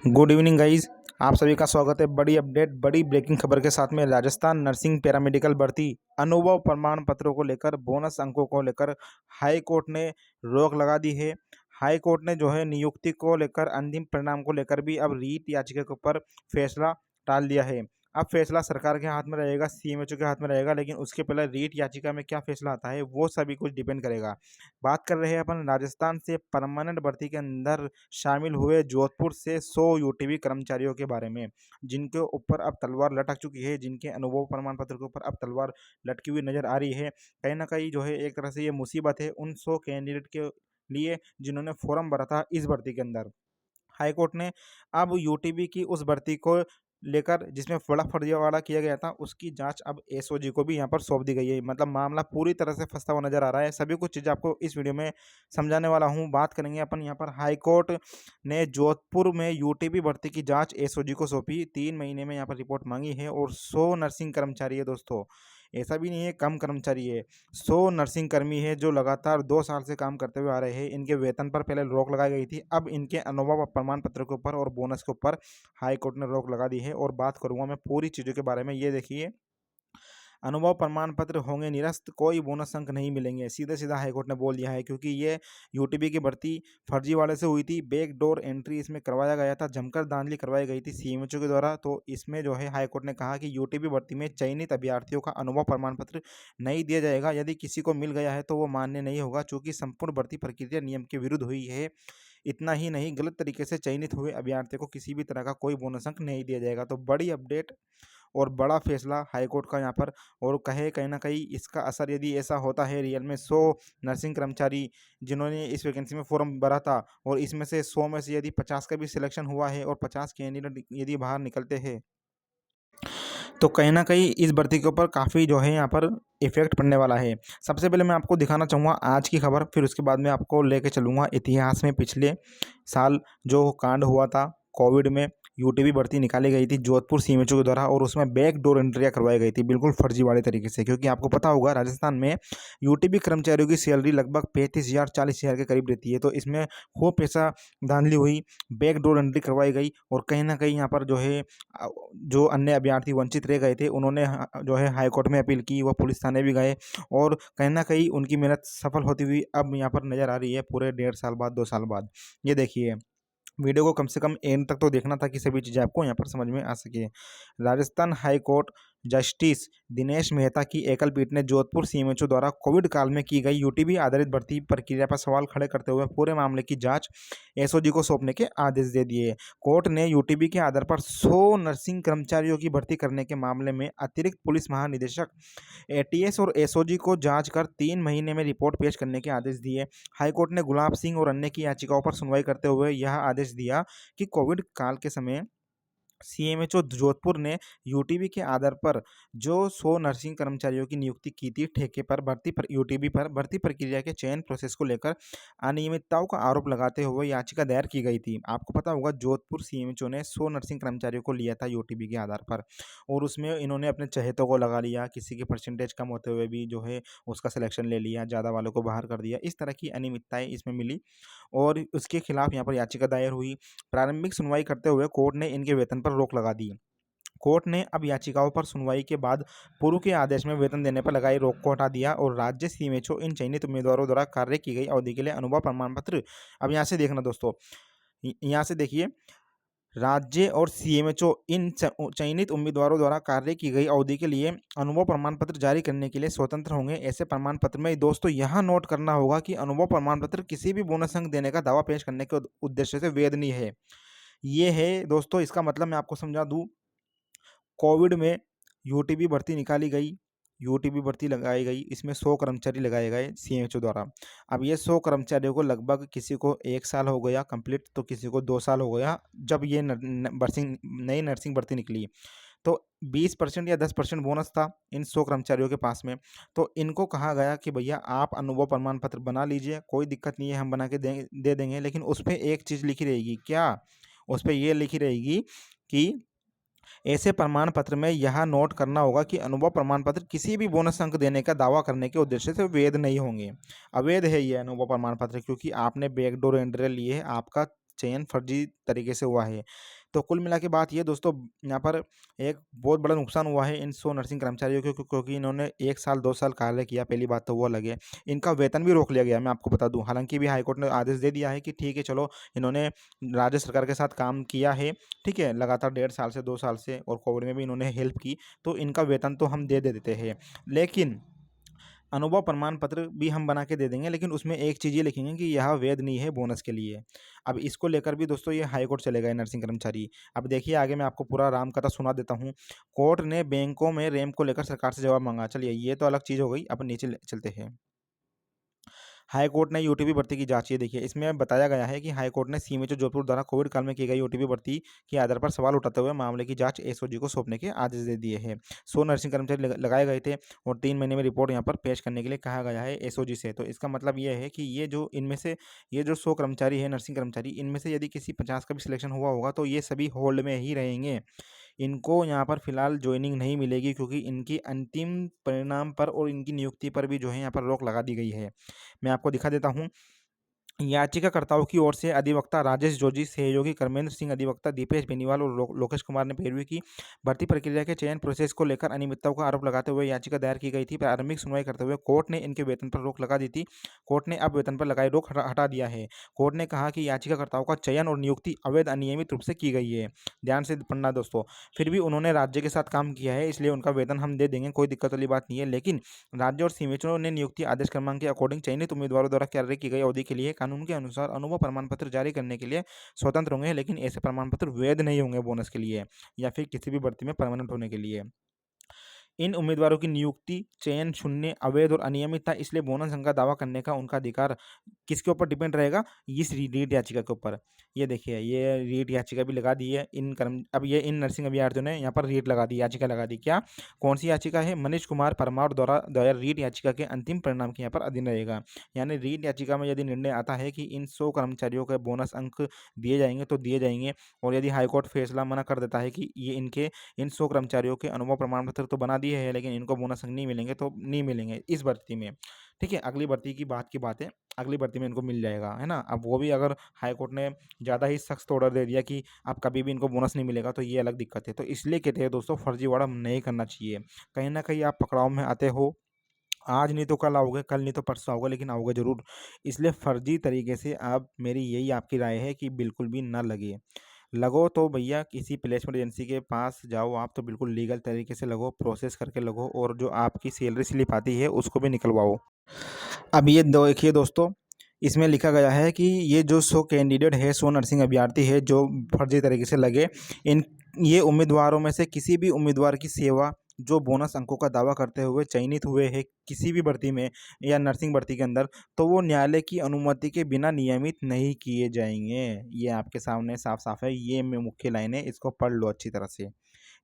Good evening guys. आप सभी का स्वागत है बड़ी अपडेट बड़ी ब्रेकिंग खबर के साथ में। राजस्थान नर्सिंग पैरामेडिकल भर्ती अनुभव प्रमाण पत्रों को लेकर बोनस अंकों को लेकर हाई कोर्ट ने रोक लगा दी है। हाई कोर्ट ने जो है नियुक्ति को लेकर अंतिम परिणाम को लेकर भी अब रीट याचिका के ऊपर फैसला टाल दिया है। अब फैसला सरकार के हाथ में रहेगा, सीएमएचओ के हाथ में रहेगा, लेकिन उसके पहले रीट याचिका में क्या फैसला आता है वो सभी कुछ डिपेंड करेगा। बात कर रहे हैं अपन राजस्थान से परमानेंट भर्ती के अंदर शामिल हुए जोधपुर से 100 यूटीबी कर्मचारियों के बारे में, जिनके ऊपर अब तलवार लटक चुकी है, जिनके अनुभव प्रमाण पत्र के ऊपर अब तलवार लटकी हुई नजर आ रही है। कहीं ना कहीं जो है एक तरह से ये मुसीबत है उन 100 कैंडिडेट के लिए जिन्होंने फॉर्म भरा था इस भर्ती के अंदर। हाईकोर्ट ने अब यूटीबी की उस भर्ती को लेकर जिसमें बड़ा फर्जीवाड़ा किया गया था उसकी जांच अब एसओजी को भी यहां पर सौंप दी गई है। मतलब मामला पूरी तरह से फंसा हुआ नजर आ रहा है। सभी कुछ चीज़ आपको इस वीडियो में समझाने वाला हूं। बात करेंगे अपन यहां पर हाईकोर्ट ने जोधपुर में यूटीबी भर्ती की जांच एसओजी को सौंपी। 3 महीने में यहां पर रिपोर्ट मांगी है और 100 नर्सिंग कर्मचारी है दोस्तों, ऐसा भी नहीं है कम कर्मचारी है। 100 नर्सिंग कर्मी है जो लगातार 2 साल से काम करते हुए आ रहे हैं। इनके वेतन पर पहले रोक लगाई गई थी, अब इनके अनुभव प्रमाण पत्र के ऊपर और बोनस के ऊपर हाई कोर्ट ने रोक लगा दी है। और बात करूंगा मैं पूरी चीज़ों के बारे में। ये देखिए, अनुभव प्रमाण पत्र होंगे निरस्त, कोई बोनस अंक नहीं मिलेंगे, सीधा सीधा हाईकोर्ट ने बोल दिया है। क्योंकि ये यूटीबी की भर्ती फर्जीवाड़े से हुई थी, बैक डोर एंट्री इसमें करवाया गया था, जमकर धांधली करवाई गई थी सीएमएचओ के द्वारा। तो इसमें जो है हाईकोर्ट ने कहा कि यूटीबी भर्ती में चयनित अभ्यर्थियों का अनुभव प्रमाण पत्र नहीं दिया जाएगा। यदि किसी को मिल गया है तो वो मान्य नहीं होगा, चूंकि संपूर्ण भर्ती प्रक्रिया नियम के विरुद्ध हुई है। इतना ही नहीं, गलत तरीके से चयनित हुए अभ्यर्थियों को किसी भी तरह का कोई बोनस अंक नहीं दिया जाएगा। तो बड़ी अपडेट और बड़ा फैसला हाईकोर्ट का यहाँ पर। और कहे कहीं ना कहीं इसका असर यदि ऐसा होता है रियल में, 100 नर्सिंग कर्मचारी जिन्होंने इस वैकेंसी में फॉर्म भरा था और इसमें से 100 में से यदि 50 का भी सिलेक्शन हुआ है और 50 कैंडिडेट यदि बाहर निकलते हैं तो कहीं ना कहीं इस भर्ती के ऊपर काफ़ी जो है यहाँ पर इफेक्ट पड़ने वाला है। सबसे पहले मैं आपको दिखाना चाहूँगा आज की खबर, फिर उसके बाद मैं आपको लेके चलूँगा इतिहास में। पिछले साल जो कांड हुआ था कोविड में, यूटीबी भर्ती निकाली गई थी जोधपुर सीएमएचओ के द्वारा और उसमें बैक डोर एंट्रियाँ करवाई गई थी बिल्कुल फर्जीवाड़े तरीके से। क्योंकि आपको पता होगा राजस्थान में यूटीबी कर्मचारियों की सैलरी लगभग 35,000 40,000 के करीब रहती है। तो इसमें खूब पैसा धांधली हुई, बैक डोर एंट्री करवाई गई और कहीं ना कहीं यहाँ पर जो है जो अन्य अभ्यर्थी वंचित रह गए थे उन्होंने जो है हाईकोर्ट में अपील की, वो पुलिस थाने भी गए और कहीं ना कहीं उनकी मेहनत सफल होती हुई अब यहाँ पर नजर आ रही है पूरे 1.5 साल बाद 2 साल बाद। ये देखिए, वीडियो को कम से कम एंड तक तो देखना था कि सभी चीज़ें आपको यहाँ पर समझ में आ सके। Rajasthan high court justice Dinesh Mehta की एकल पीठ ने जोधपुर सीएमएचओ द्वारा कोविड काल में की गई यूटीबी आधारित भर्ती प्रक्रिया पर सवाल खड़े करते हुए पूरे मामले की जांच एसओजी को सौंपने के आदेश दे दिए। कोर्ट ने यूटीबी के आधार पर 100 नर्सिंग कर्मचारियों की भर्ती करने के मामले में अतिरिक्त पुलिस महानिदेशक एटीएस और एसओजी को जांच कर 3 महीने में रिपोर्ट पेश करने के आदेश दिए। हाईकोर्ट ने गुलाब सिंह और अन्य की याचिकाओं पर सुनवाई करते हुए यह आदेश दिया कि कोविड काल के समय सीएमएचओ जोधपुर ने यूटीबी के आधार पर जो 100 नर्सिंग कर्मचारियों की नियुक्ति की थी ठेके पर यूटीबी पर भर्ती प्रक्रिया के चयन प्रोसेस को लेकर अनियमितताओं का आरोप लगाते हुए याचिका दायर की गई थी। आपको पता होगा जोधपुर सीएमएचओ ने 100 नर्सिंग कर्मचारियों को लिया था यूटीबी के आधार पर और उसमें इन्होंने अपने चहेतों को लगा लिया, किसी के परसेंटेज कम होते हुए भी जो है उसका सिलेक्शन ले लिया, ज़्यादा वालों को बाहर कर दिया। इस तरह की अनियमितताएं इसमें मिली और उसके खिलाफ यहाँ पर याचिका दायर हुई। प्रारंभिक सुनवाई करते हुए कोर्ट ने इनके वेतन पर रोक लगा दी। कोर्ट ने अब याचिकाओं पर सुनवाई के बाद पूर्व के आदेश में वेतन देने पर लगाई रोक को हटा दिया और राज्य सीएमएचओ इन चयनित उम्मीदवारों द्वारा कार्य की गई अवधि के लिए अनुभव प्रमाण पत्र, अब यहाँ से देखना दोस्तों, यहाँ से देखिए, राज्य और सीएमएचओ इन चयनित उम्मीदवारों द्वारा कार्य की गई अवधि के लिए अनुभव प्रमाण पत्र जारी करने के लिए स्वतंत्र होंगे। ऐसे प्रमाण पत्र में दोस्तों यहाँ नोट करना होगा कि अनुभव प्रमाण पत्र किसी भी बोनस अंक देने का दावा पेश करने के उद्देश्य से वैध नहीं है। ये है दोस्तों, इसका मतलब मैं आपको समझा दूं, कोविड में यूटीबी भर्ती निकाली गई, यूटीबी भर्ती लगाई गई, इसमें 100 कर्मचारी लगाए गए सीएमएचओ द्वारा। अब ये 100 कर्मचारियों को लगभग किसी को 1 साल हो गया कंप्लीट, तो किसी को 2 साल हो गया जब ये नई नर्सिंग भर्ती निकली। तो 20% या 10% बोनस था इन 100 कर्मचारियों के पास में। तो इनको कहा गया कि भैया आप अनुभव प्रमाण पत्र बना लीजिए, कोई दिक्कत नहीं है, हम बना के दे देंगे, लेकिन उस पर एक चीज़ लिखी रहेगी। क्या? उस पर यह लिखी रहेगी कि ऐसे प्रमाण पत्र में यह नोट करना होगा कि अनुभव प्रमाण पत्र किसी भी बोनस अंक देने का दावा करने के उद्देश्य से वैध नहीं होंगे। अवैध है ये अनुभव प्रमाण पत्र, क्योंकि आपने बैकडोर एंट्री ली है, आपका चयन फर्जी तरीके से हुआ है। तो कुल मिला के बात ये दोस्तों, यहाँ पर एक बहुत बड़ा नुकसान हुआ है इन 100 नर्सिंग कर्मचारियों को, क्योंकि इन्होंने 1 साल 2 साल कार्य किया, पहली बात तो वो अलग है। इनका वेतन भी रोक लिया गया, मैं आपको बता दूँ। हालाँकि भी हाईकोर्ट ने आदेश दे दिया है कि ठीक है चलो, इन्होंने राज्य सरकार के साथ काम किया है, ठीक है, लगातार 1.5 साल से 2 साल से, और कोविड में भी इन्होंने हेल्प की, तो इनका वेतन तो हम दे देते हैं। लेकिन अनुभव प्रमाण पत्र भी हम बना के दे देंगे, लेकिन उसमें एक चीज़ ये लिखेंगे कि यह वैध नहीं है बोनस के लिए। अब इसको लेकर भी दोस्तों ये हाई कोर्ट चले गए नर्सिंग कर्मचारी। अब देखिए आगे मैं आपको पूरा राम कथा सुना देता हूँ। कोर्ट ने बैंकों में रैंप को लेकर सरकार से जवाब मांगा। चलिए ये तो अलग चीज़ हो गई, अब नीचे चलते हैं। हाई कोर्ट ने यूटीपी भर्ती की जांच, ये देखिए इसमें बताया गया है कि हाई कोर्ट ने सीएमएचओ जोधपुर द्वारा कोविड काल में की गई यूटीपी भर्ती के आधार पर सवाल उठाते हुए मामले की जांच एसओजी को सौंपने के आदेश दे दिए हैं। 100 नर्सिंग कर्मचारी लगाए गए थे और 3 महीने में रिपोर्ट यहाँ पर पेश करने के लिए कहा गया है एसओजी से। तो इसका मतलब ये है कि ये जो इनमें से ये जो 100 कर्मचारी है नर्सिंग कर्मचारी, इनमें से यदि किसी 50 का भी सिलेक्शन हुआ होगा तो ये सभी होल्ड में ही रहेंगे। इनको यहाँ पर फिलहाल ज्वाइनिंग नहीं मिलेगी, क्योंकि इनकी अंतिम परिणाम पर और इनकी नियुक्ति पर भी जो है यहाँ पर रोक लगा दी गई है। मैं आपको दिखा देता हूँ। याचिकाकर्ताओं की ओर से अधिवक्ता राजेश जोशी, सहयोगी कर्मेंद्र सिंह, अधिवक्ता दीपेश बेनीवाल और लोकेश कुमार ने पैरवी की। भर्ती प्रक्रिया के चयन प्रोसेस को लेकर अनियमितताओं का आरोप लगाते हुए याचिका दायर की गई थी। प्रारंभिक सुनवाई करते हुए कोर्ट ने इनके वेतन पर रोक लगा दी थी। कोर्ट ने अब वेतन पर लगाई रोक हटा दिया है। कोर्ट ने कहा कि याचिकाकर्ताओं का चयन और नियुक्ति अवैध अनियमित रूप से की गई है। ध्यान से पढ़ना दोस्तों। फिर भी उन्होंने राज्य के साथ काम किया है, इसलिए उनका वेतन हम दे देंगे, कोई दिक्कत वाली बात नहीं है। लेकिन राज्य और सीएमएचओ ने नियुक्ति आदेश क्रमांक के अकॉर्डिंग चयनित उम्मीदवारों द्वारा कार्य की गई अवधि के लिए कानून के अनुसार अनुभव प्रमाण पत्र जारी करने के लिए स्वतंत्र होंगे, लेकिन ऐसे प्रमाण पत्र वैध नहीं होंगे बोनस के लिए या फिर किसी भी भर्ती में परमानेंट होने के लिए। इन उम्मीदवारों की नियुक्ति, चयन शून्य, अवैध और अनियमित था, इसलिए बोनस अंक का दावा करने का उनका अधिकार किसके ऊपर डिपेंड रहेगा? इस रीट याचिका के ऊपर। ये देखिए, ये रीट याचिका भी लगा दी है अब ये इन नर्सिंग अभ्यर्थियों ने यहाँ पर रीट लगा दी, याचिका लगा दी। क्या, कौन सी याचिका है? मनीष कुमार परमार द्वारा दायर रीट याचिका के अंतिम परिणाम के यहाँ पर अधीन रहेगा। यानी रीट याचिका में यदि निर्णय आता है कि इन 100 कर्मचारियों के बोनस अंक दिए जाएंगे तो दिए जाएंगे, और यदि हाईकोर्ट फैसला मना कर देता है कि ये इन 100 कर्मचारियों के अनुभव प्रमाण पत्र तो बना दिए हैं, लेकिन इनको बोनस अंक नहीं मिलेंगे, तो नहीं मिलेंगे इस भर्ती में। ठीक है, अगली भर्ती की बात है, अगली भर्ती में इनको मिल जाएगा, है ना। अब वो भी अगर हाई कोर्ट ने ज़्यादा ही सख्त ऑर्डर दे दिया कि अब कभी भी इनको बोनस नहीं मिलेगा, तो ये अलग दिक्कत है। तो इसलिए कहते हैं दोस्तों, फर्जीवाड़ा नहीं करना चाहिए। कहीं ना कहीं आप पकड़ाव में आते हो, आज नहीं तो कल आओगे, कल नहीं तो परसों आओगे, लेकिन आओगे ज़रूर। इसलिए फर्जी तरीके से आप, मेरी यही आपकी राय है कि बिल्कुल भी ना लगे। लगो तो भैया किसी प्लेसमेंट एजेंसी के पास जाओ, आप तो बिल्कुल लीगल तरीके से लगो, प्रोसेस करके लगो, और जो आपकी सैलरी स्लिप आती है उसको भी निकलवाओ। अब ये देखिए दोस्तों, इसमें लिखा गया है कि ये जो 100 कैंडिडेट है, 100 नर्सिंग अभ्यर्थी है जो फर्जी तरीके से लगे, इन ये उम्मीदवारों में से किसी भी उम्मीदवार की सेवा जो बोनस अंकों का दावा करते हुए चयनित हुए हैं किसी भी भर्ती में या नर्सिंग भर्ती के अंदर, तो वो न्यायालय की अनुमति के बिना नियमित नहीं किए जाएंगे। ये आपके सामने साफ साफ है, ये में मुख्य लाइन है, इसको पढ़ लो अच्छी तरह से।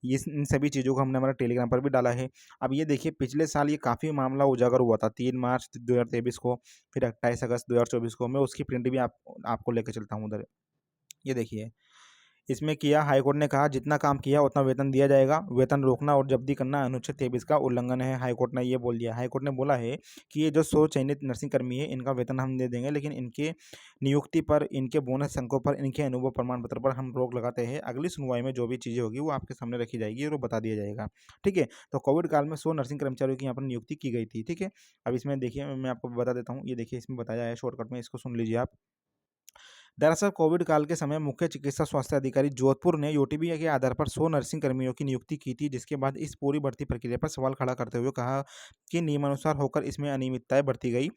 ये इन सभी चीज़ों को हमने हमारे टेलीग्राम पर भी डाला है। अब ये देखिए, पिछले साल ये काफ़ी मामला उजागर हुआ था 3 मार्च 2023 को, फिर 28 अगस्त 2024 को। मैं उसकी प्रिंट भी आपको लेके चलता हूँ उधर। ये देखिए, इसमें किया, हाईकोर्ट ने कहा जितना काम किया उतना वेतन दिया जाएगा। वेतन रोकना और जब्ती करना अनुच्छेद 23 का उल्लंघन है, हाईकोर्ट ने ये बोल दिया। हाईकोर्ट ने बोला है कि ये जो 100 चयनित नर्सिंग कर्मी है, इनका वेतन हम दे देंगे, लेकिन इनके नियुक्ति पर, इनके बोनस अंकों पर, इनके अनुभव प्रमाण पत्र पर हम रोक लगाते हैं। अगली सुनवाई में जो भी चीज़ें होगी वो आपके सामने रखी जाएगी और वो बता दिया जाएगा। ठीक है, तो कोविड काल में 100 नर्सिंग कर्मचारियों की यहाँ पर नियुक्ति की गई थी। ठीक है, अब इसमें देखिए, मैं आपको बता देता हूँ। ये देखिए, इसमें बताया है शॉर्टकट में, इसको सुन लीजिए आप। दरअसल कोविड काल के समय मुख्य चिकित्सा स्वास्थ्य अधिकारी जोधपुर ने यूटीबी के आधार पर 100 नर्सिंग कर्मियों की नियुक्ति की थी, जिसके बाद इस पूरी भर्ती प्रक्रिया पर सवाल खड़ा करते हुए कहा कि नियमानुसार होकर इसमें अनियमितताएं बरती गई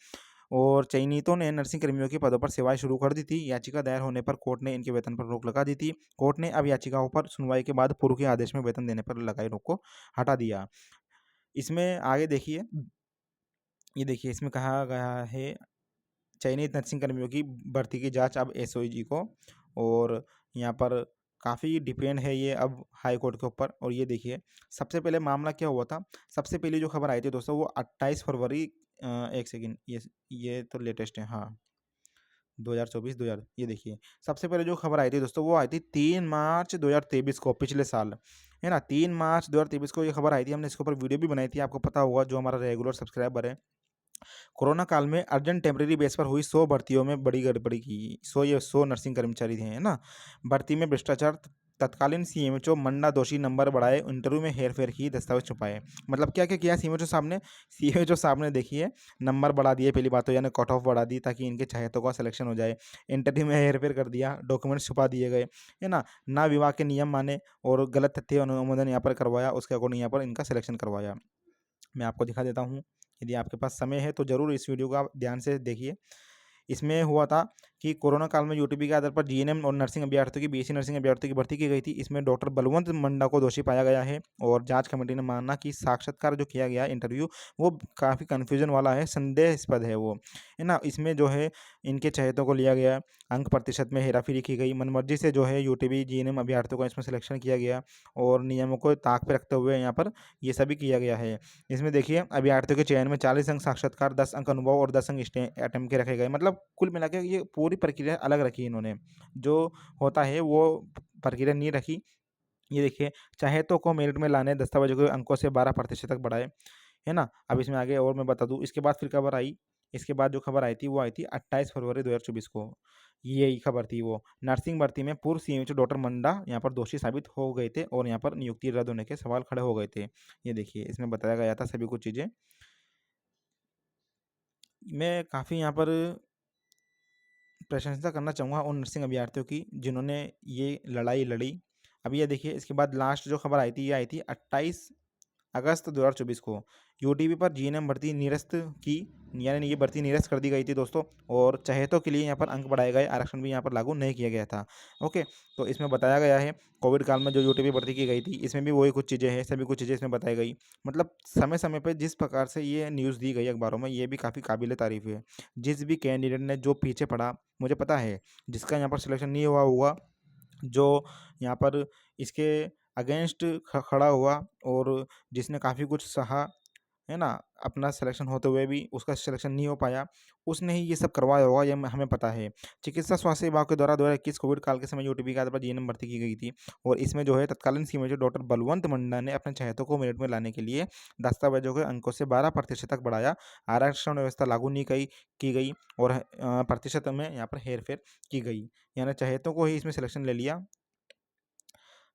और चयनितों ने नर्सिंग कर्मियों के पदों पर सेवाएं शुरू कर दी थी। याचिका दायर होने पर कोर्ट ने इनके वेतन पर रोक लगा दी थी। कोर्ट ने अब याचिकाओं पर सुनवाई के बाद पूर्व के आदेश में वेतन देने पर लगाई रोक को हटा दिया। इसमें आगे देखिए, ये देखिए, इसमें कहा गया है चयनित नर्सिंग कर्मियों की भर्ती की जांच अब एसओजी को, और यहाँ पर काफ़ी डिपेंड है ये अब हाई कोर्ट के ऊपर। और ये देखिए, सबसे पहले मामला क्या हुआ था, सबसे पहली जो खबर आई थी दोस्तों वो 28 फरवरी, एक सेकेंड, ये तो लेटेस्ट है, हाँ 2024 2000, ये देखिए, सबसे पहले जो खबर आई थी दोस्तों वो आई थी 3 मार्च 2023 को, पिछले साल, है ना। 3 मार्च 2023 को ये खबर आई थी, हमने इसके ऊपर वीडियो भी बनाई थी, आपको पता होगा जो हमारा रेगुलर सब्सक्राइबर है कोरोना काल में अर्जेंट टेम्परेरी बेस पर हुई 100 भर्तियों में बड़ी गड़बड़ी की। 100 नर्सिंग कर्मचारी थे, है ना? भर्ती में भ्रष्टाचार, तत्कालीन सीएमएचओ मंडा दोषी, नंबर बढ़ाए, इंटरव्यू में हेर-फेर की, दस्तावेज छुपाए। मतलब क्या-क्या किया सीएमएचओ साहब ने? सीएमएचओ साहब ने देखिए नंबर बढ़ा दिए, पहली बात तो यानी कट ऑफ बढ़ा दी ताकि इनके चाहतों का सिलेक्शन हो जाए। इंटरव्यू में हेर-फेर कर दिया, डॉक्यूमेंट्स छुपा दिए गए, है ना विभाग के नियम माने और गलत तथ्य अनुमोदन यहाँ पर करवाया, उसके अकॉर्डिंग यहाँ पर इनका सिलेक्शन करवाया। मैं आपको दिखा देता हूँ, यदि आपके पास समय है तो ज़रूर इस वीडियो को आप ध्यान से देखिए। इसमें हुआ था कि कोरोना काल में यूटीपी के आधार पर जीएनएम और नर्सिंग अभ्यर्थियों की बीएससी नर्सिंग अभ्यर्थियों की भर्ती की गई थी। इसमें डॉक्टर बलवंत मंडा को दोषी पाया गया है और जांच कमेटी ने माना कि साक्षात्कार जो किया गया इंटरव्यू वो काफ़ी कन्फ्यूजन वाला है, संदेहास्पद है वो, है ना? इसमें जो है इनके चहेतों को लिया गया, अंक प्रतिशत में हेराफेरी की गई, मनमर्जी से जो है यूटीपी जीएनएम अभ्यर्थियों का इसमें सिलेक्शन किया गया और नियमों को ताक पे रखते हुए यहाँ पर ये सभी किया गया है। इसमें देखिए अभ्यर्थियों के चयन में 40 अंक साक्षात्कार, 10 अंक अनुभव और 10 अंक अटेम्प्ट के रखे गए। मतलब कुल मिला के ये पूरी प्रक्रिया अलग रखी इन्होंने। जो होता है वो प्रक्रिया नहीं रखी। ये देखिए चाहेतों को मेरिट में लाने, दस्तावेजों के अंकों से 12% तक बढ़ाए, है ना? अब इसमें आगे और मैं बता दूँ, इसके बाद फिर खबर आई, इसके बाद जो खबर आई थी वो आई थी 28 फरवरी 2024 को। यही खबर थी वो। नर्सिंग भर्ती में पूर्व सीएमएचओ डॉक्टर मंडा यहाँ पर दोषी साबित हो गए थे और यहाँ पर नियुक्ति रद्द होने के सवाल खड़े हो गए थे। ये देखिए इसमें बताया गया था सभी कुछ चीज़ें। मैं काफ़ी यहाँ पर प्रशंसा करना चाहूँगा उन नर्सिंग अभ्यर्थियों की जिन्होंने ये लड़ाई लड़ी। अभी ये देखिए इसके बाद लास्ट जो खबर आई थी ये आई थी 28 अगस्त 2024 को। यूटीपी पर जीएनएम भर्ती निरस्त की, यानी ये भर्ती निरस्त कर दी गई थी दोस्तों और चहेतों के लिए यहाँ पर अंक बढ़ाए गए, आरक्षण भी यहाँ पर लागू नहीं किया गया था। ओके, तो इसमें बताया गया है कोविड काल में जो यूटीपी भर्ती की गई थी इसमें भी वही कुछ चीज़ें हैं, सभी कुछ चीज़ें इसमें बताई गई। मतलब समय-समय पे जिस प्रकार से ये न्यूज़ दी गई अखबारों में ये भी काफ़ी काबिल तारीफ़ है। जिस भी कैंडिडेट ने जो पीछे पड़ा, मुझे पता है जिसका यहाँ पर सिलेक्शन नहीं हुआ होगा, जो यहाँ पर इसके अगेंस्ट खड़ा हुआ और जिसने काफ़ी कुछ सहा, है ना? अपना सिलेक्शन होते हुए भी उसका सिलेक्शन नहीं हो पाया, उसने ही ये सब करवाया होगा, ये हमें पता है। चिकित्सा स्वास्थ्य विभाग के द्वारा 2021 कोविड काल के समय यूटीपी के आधार पर जीएनएम भर्ती की गई थी और इसमें जो है तत्कालीन सीएमएचओ डॉक्टर बलवंत मंडा ने अपने चहेतों को मेरिट में लाने के लिए दस्तावेजों के अंकों से 12% तक बढ़ाया, आरक्षण व्यवस्था लागू नहीं की गई और प्रतिशत में यहाँ पर हेर-फेर की गई। यानी चहेतों को ही इसमें सिलेक्शन ले लिया।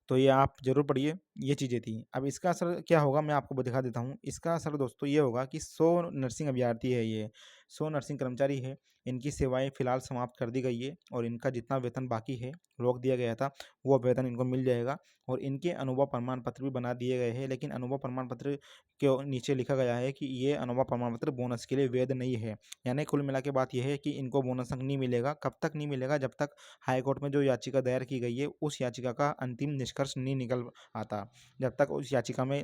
तो ये आप ज़रूर पढ़िए, ये चीज़ें थी। अब इसका असर क्या होगा मैं आपको दिखा देता हूँ। इसका असर दोस्तों ये होगा कि 100 नर्सिंग अभ्यर्थी है ये, 100 नर्सिंग कर्मचारी है, इनकी सेवाएँ फ़िलहाल समाप्त कर दी गई है और इनका जितना वेतन बाकी है, रोक दिया गया था, वो वेतन इनको मिल जाएगा और इनके अनुभव प्रमाण पत्र भी बना दिए गए हैं। लेकिन अनुभव प्रमाण पत्र के नीचे लिखा गया है कि ये अनुभव प्रमाण पत्र बोनस के लिए वैध नहीं है। यानी कुल मिला के बात ये है कि इनको बोनस अंक नहीं मिलेगा। कब तक नहीं मिलेगा? जब तक हाई कोर्ट में जो याचिका दायर की गई है उस याचिका का अंतिम निष्कर्ष नहीं निकल आता। जब तक उस याचिका में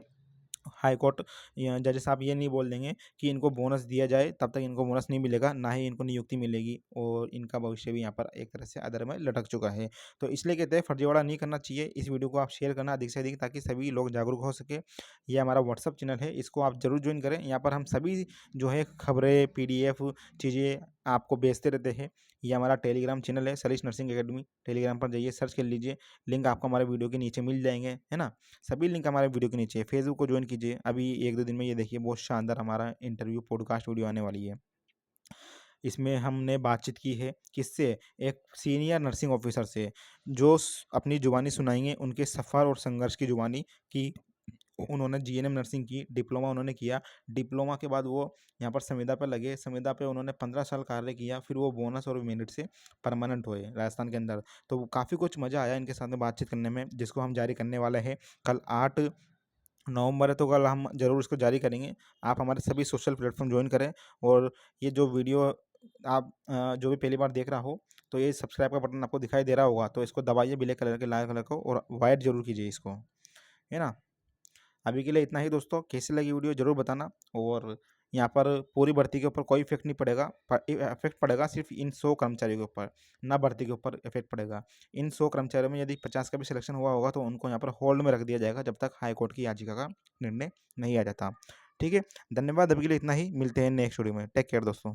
हाई कोर्ट या जज साहब ये नहीं बोल देंगे कि इनको बोनस दिया जाए, तब तक इनको बोनस नहीं मिलेगा, ना ही इनको नियुक्ति मिलेगी और इनका भविष्य भी यहाँ पर एक तरह से अधर में लटक चुका है। तो इसलिए कहते हैं फर्जीवाड़ा नहीं करना चाहिए। इस वीडियो को आप शेयर करना अधिक से अधिक ताकि सभी लोग जागरूक हो सके। ये हमारा व्हाट्सअप चैनल है, इसको आप ज़रूर ज्वाइन करें। यहाँ पर हम सभी जो है खबरें, पीडीएफ चीज़ें आपको भेजते रहते हैं। ये हमारा टेलीग्राम चैनल है सलीश नर्सिंग अकेडमी, टेलीग्राम पर जाइए सर्च कर लीजिए, लिंक आपको हमारे वीडियो के नीचे मिल जाएँगे, है ना? सभी लिंक हमारे वीडियो के नीचे है। फेसबुक को ज्वाइन कीजिए, अभी 1-2 दिन में ये देखिए बहुत शानदार हमारा इंटरव्यू पॉडकास्ट वीडियो आने वाली है। इसमें हमने बातचीत की है किससे? एक सीनियर नर्सिंग ऑफिसर से, जो अपनी जुबानी सुनाएँगे, उनके सफ़र और संघर्ष की जुबानी कि उन्होंने जीएनएम नर्सिंग की, डिप्लोमा उन्होंने किया, डिप्लोमा के बाद वो यहाँ पर संविदा पे लगे, संविदा पे उन्होंने 15 साल कार्य किया, फिर वो बोनस और मेरिट से परमानेंट हुए राजस्थान के अंदर। तो काफ़ी कुछ मज़ा आया इनके साथ में बातचीत करने में, जिसको हम जारी करने वाले हैं कल 8 नवंबर है, तो कल हम ज़रूर इसको जारी करेंगे। आप हमारे सभी सोशल प्लेटफ़ॉर्म जॉइन करें और ये जो वीडियो आप जो भी पहली बार देख रहा हो, तो ये सब्सक्राइब का बटन आपको दिखाई दे रहा होगा, तो इसको दबाइए ब्लैक कलर के लाल कलर को और व्हाइट ज़रूर कीजिए इसको, है ना? अभी के लिए इतना ही दोस्तों, कैसी लगी वीडियो ज़रूर बताना और यहाँ पर पूरी भर्ती के ऊपर कोई इफ़ेक्ट नहीं पड़ेगा, इफ़ेक्ट पड़ेगा सिर्फ इन 100 कर्मचारियों के ऊपर, ना भर्ती के ऊपर इफ़ेक्ट पड़ेगा। इन 100 कर्मचारियों में यदि 50 का भी सिलेक्शन हुआ होगा तो उनको यहाँ पर होल्ड में रख दिया जाएगा जब तक हाई कोर्ट की याचिका का निर्णय नहीं आ जाता। ठीक है, धन्यवाद, अभी के लिए इतना ही, मिलते हैं नेक्स्ट वीडियो में। टेक केयर दोस्तों।